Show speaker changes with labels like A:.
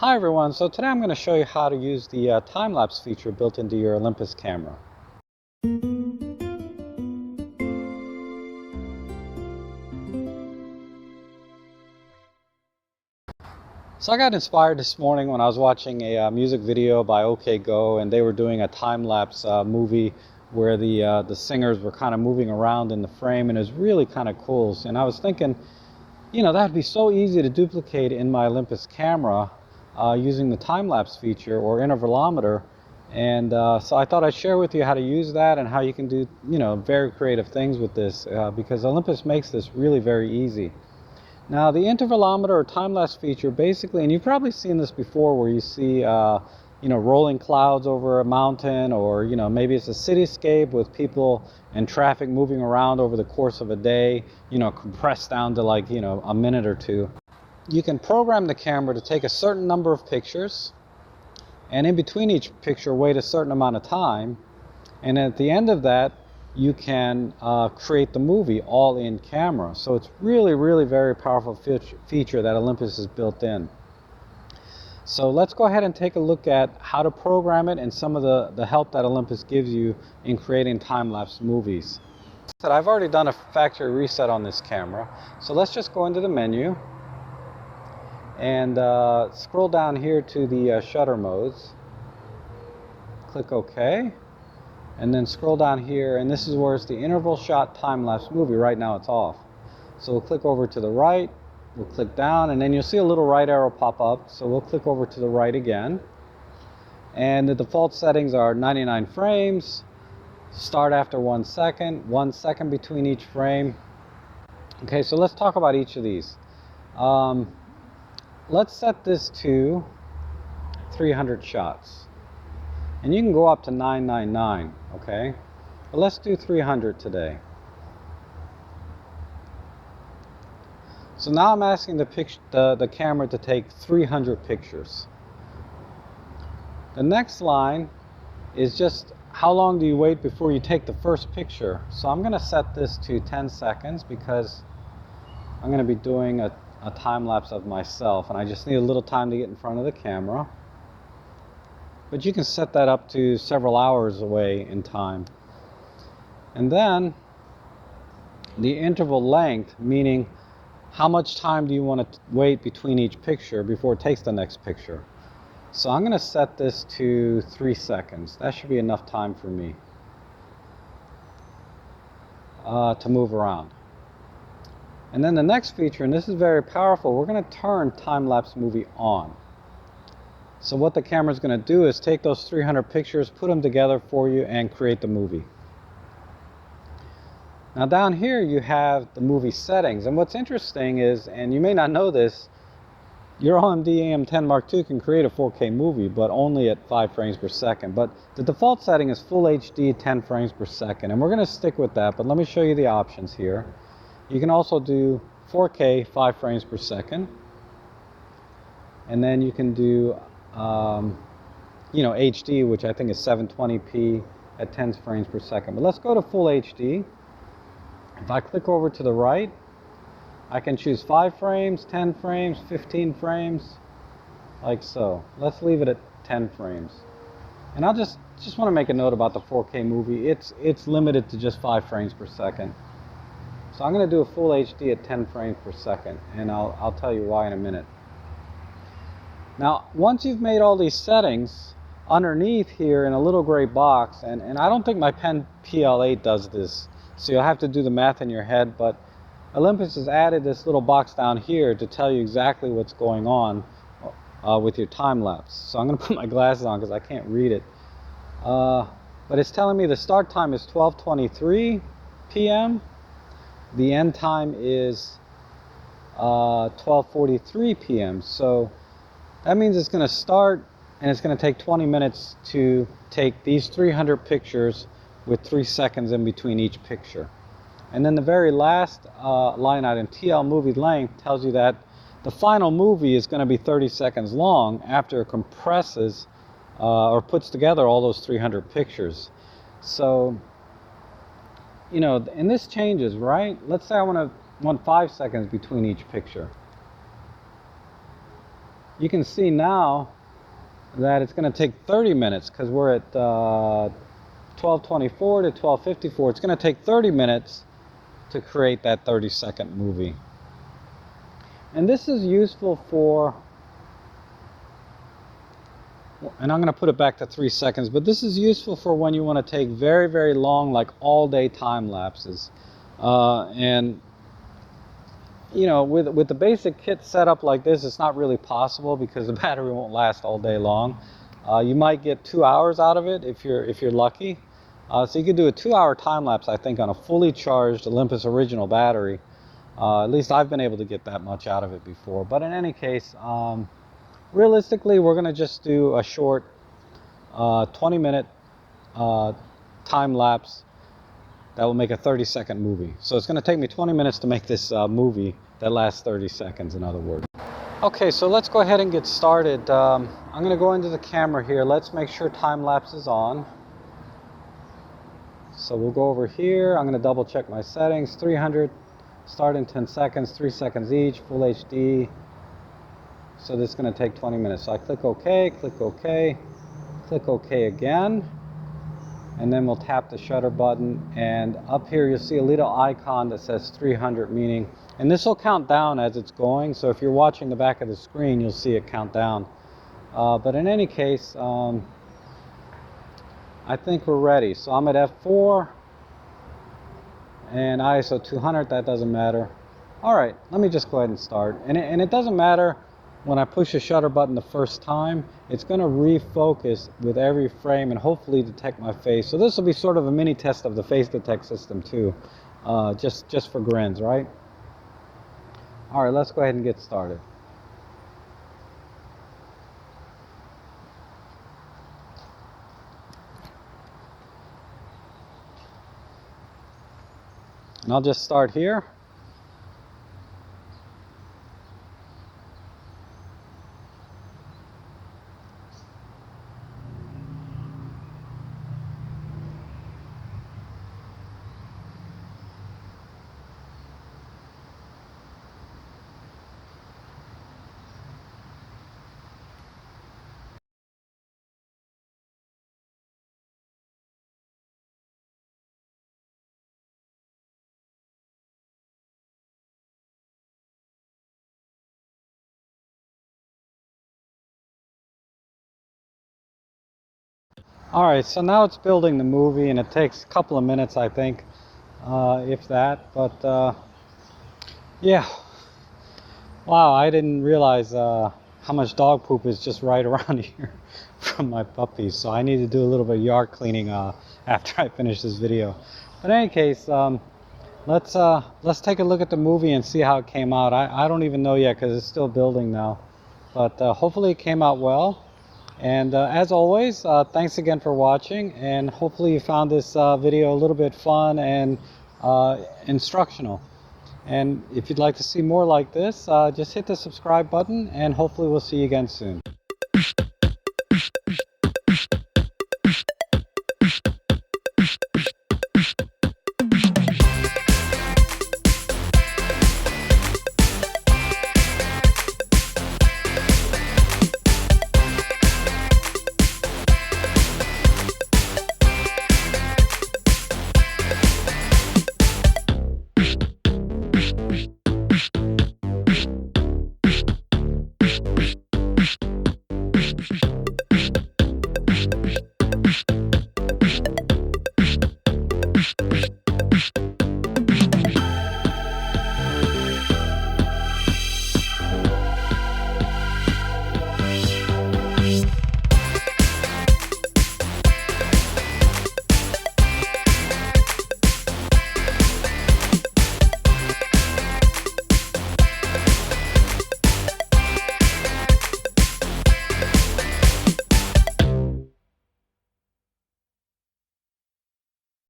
A: Hi everyone, so today I'm going to show you how to use the time-lapse feature built into your Olympus camera. So I got inspired this morning when I was watching a music video by OK Go, and they were doing a time-lapse movie where the singers were kind of moving around in the frame, and it was really kind of cool. And I was thinking, that would be so easy to duplicate in my Olympus camera using the time-lapse feature or intervalometer. And so I thought I'd share with you how to use that and how you can do, very creative things with this because Olympus makes this really very easy. Now, the intervalometer or time-lapse feature basically, and you've probably seen this before where you see, rolling clouds over a mountain, or, maybe it's a cityscape with people and traffic moving around over the course of a day, compressed down to like, a minute or two. You can program the camera to take a certain number of pictures, and in between each picture wait a certain amount of time, and at the end of that you can create the movie all in camera. So it's really very powerful feature that Olympus has built in. So let's go ahead and take a look at how to program it and some of the help that Olympus gives you in creating time-lapse movies. I've already done a factory reset on this camera, so let's just go into the menu and scroll down here to the shutter modes. Click OK. And then scroll down here, and this is where it's the interval shot time-lapse movie. Right now it's off. So we'll click over to the right, we'll click down, and then you'll see a little right arrow pop up. So we'll click over to the right again. And the default settings are 99 frames, start after 1 second, 1 second between each frame. Okay, so let's talk about each of these. Let's set this to 300 shots. And you can go up to 999, okay? But let's do 300 today. So now I'm asking the camera to take 300 pictures. The next line is just how long do you wait before you take the first picture. So I'm going to set this to 10 seconds because I'm going to be doing a time-lapse of myself, and I just need a little time to get in front of the camera. But you can set that up to several hours away in time. And then the interval length, meaning how much time do you want to wait between each picture before it takes the next picture. So I'm going to set this to 3 seconds. That should be enough time for me to move around. And then the next feature, and this is very powerful, we're going to turn time-lapse movie on. So what the camera is going to do is take those 300 pictures, put them together for you, and create the movie. Now down here you have the movie settings, and what's interesting is, and you may not know this, your OMD AM10 Mark II can create a 4K movie, but only at 5 frames per second. But the default setting is Full HD 10 frames per second, and we're going to stick with that, but let me show you the options here. You can also do 4K 5 frames per second, and then you can do HD, which I think is 720p at 10 frames per second. But let's go to Full HD. If I click over to the right, I can choose 5 frames, 10 frames, 15 frames, like so. Let's leave it at 10 frames. And I'll just want to make a note about the 4K movie. It's limited to just 5 frames per second. So I'm going to do a Full HD at 10 frames per second, and I'll tell you why in a minute. Now, once you've made all these settings, underneath here in a little gray box, and I don't think my pen PL8 does this, so you'll have to do the math in your head, but Olympus has added this little box down here to tell you exactly what's going on with your time-lapse. So I'm going to put my glasses on because I can't read it. But it's telling me the start time is 12:23 p.m. The end time is 12:43 p.m. So that means it's going to start, and it's going to take 20 minutes to take these 300 pictures with 3 seconds in between each picture. And then the very last line item, TL movie length, tells you that the final movie is going to be 30 seconds long after it compresses or puts together all those 300 pictures. So, and this changes, right? Let's say I want 5 seconds between each picture. you can see now that it's going to take 30 minutes because we're at 12:24 to 12:54. It's going to take 30 minutes to create that 30-second movie. And this is useful for, and I'm going to put it back to 3 seconds, but this is useful for when you want to take very, very long, like all-day time lapses. And you know, with the basic kit set up like this, it's not really possible because the battery won't last all day long. You might get 2 hours out of it if you're lucky. So you could do a 2-hour time lapse, I think, on a fully charged Olympus original battery. At least I've been able to get that much out of it before. But in any case, realistically, we're going to just do a short 20-minute time lapse that will make a 30-second movie. So it's going to take me 20 minutes to make this movie that lasts 30 seconds, in other words. Okay, so let's go ahead and get started. I'm going to go into the camera here. Let's make sure time lapse is on. So we'll go over here. I'm going to double check my settings. 300, start in 10 seconds, 3 seconds each, full HD. So this is going to take 20 minutes. So I click OK, click OK, click OK again. And then we'll tap the shutter button, and up here you'll see a little icon that says 300, meaning, and this will count down as it's going, so if you're watching the back of the screen you'll see it count down. But in any case, I think we're ready. So I'm at f4 and ISO 200, that doesn't matter. Alright, let me just go ahead and start. And it doesn't matter when I push the shutter button the first time, it's going to refocus with every frame and hopefully detect my face. So this will be sort of a mini test of the face detect system too, just for grins, right? All right, let's go ahead and get started. And I'll just start here. Alright, so now it's building the movie, and it takes a couple of minutes, I think, if that. But yeah, wow, I didn't realize how much dog poop is just right around here from my puppies. So I need to do a little bit of yard cleaning after I finish this video. But in any case, let's take a look at the movie and see how it came out. I don't even know yet because it's still building now. But hopefully it came out well. And as always, thanks again for watching, and hopefully you found this video a little bit fun and instructional. And if you'd like to see more like this, just hit the subscribe button, and hopefully we'll see you again soon.